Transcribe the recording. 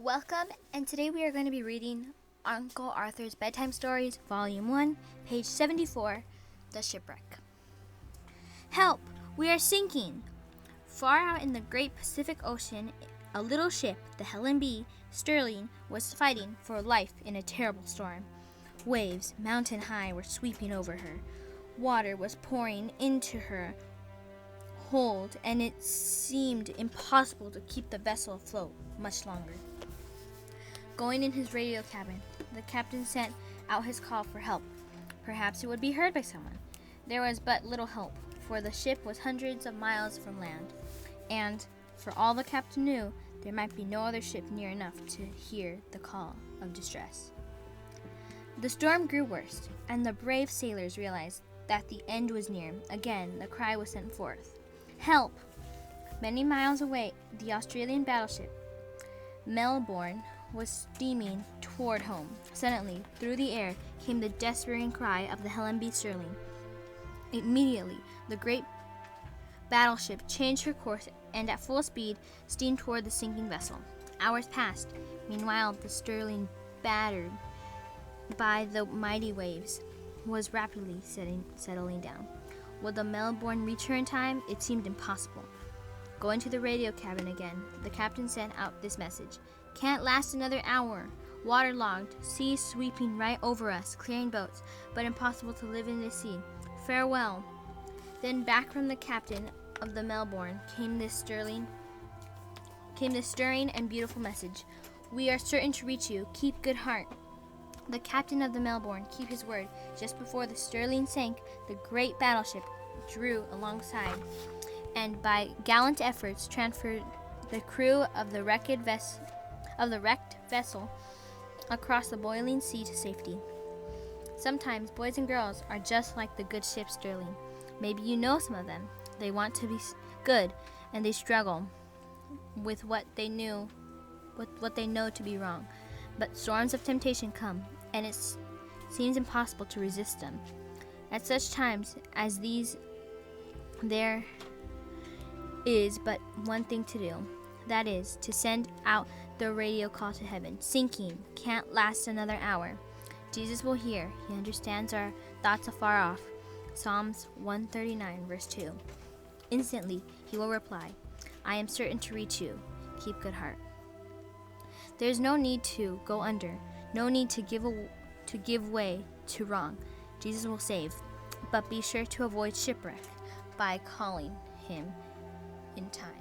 Welcome, and today we are going to be reading Uncle Arthur's Bedtime Stories, Volume 1, page 74, The Shipwreck. Help! We are sinking! Far out in the great Pacific Ocean, a little ship, the Helen B. Sterling, was fighting for life in a terrible storm. Waves, mountain high, were sweeping over her. Water was pouring into her hold, and it seemed impossible to keep the vessel afloat much longer. Going in his radio cabin, the captain sent out his call for help. Perhaps it would be heard by someone. There was but little help, for the ship was hundreds of miles from land, and, for all the captain knew, there might be no other ship near enough to hear the call of distress. The storm grew worse, and the brave sailors realized that the end was near. Again, the cry was sent forth. Help! Many miles away, the Australian battleship Melbourne was steaming toward home. Suddenly, through the air, came the despairing cry of the Helen B. Sterling. Immediately, the great battleship changed her course and at full speed steamed toward the sinking vessel. Hours passed. Meanwhile, the Sterling, battered by the mighty waves, was rapidly settling down. Would the Melbourne reach her in time? It seemed impossible. Going to the radio cabin again, the captain sent out this message. Can't last another hour. Waterlogged, seas sweeping right over us, clearing boats, but impossible to live in the sea. Farewell. Then back from the captain of the Melbourne came this stirring and beautiful message. We are certain to reach you. Keep good heart. The captain of the Melbourne kept his word. Just before the Sterling sank, the great battleship drew alongside, and by gallant efforts transferred the crew of the wrecked vessel across the boiling sea to safety. Sometimes boys and girls are just like the good ship Sterling. Maybe you know some of them. They want to be good, and they struggle with what they know to be wrong. But storms of temptation come, and it seems impossible to resist them. At such times as these, there is but one thing to do. That is, to send out the radio call to heaven. Sinking, can't last another hour. Jesus will hear. He understands our thoughts afar off. Psalms 139, verse 2. Instantly, he will reply, I am certain to reach you. Keep good heart. There is no need to go under, no need to give way to wrong. Jesus will save, but be sure to avoid shipwreck by calling him in time.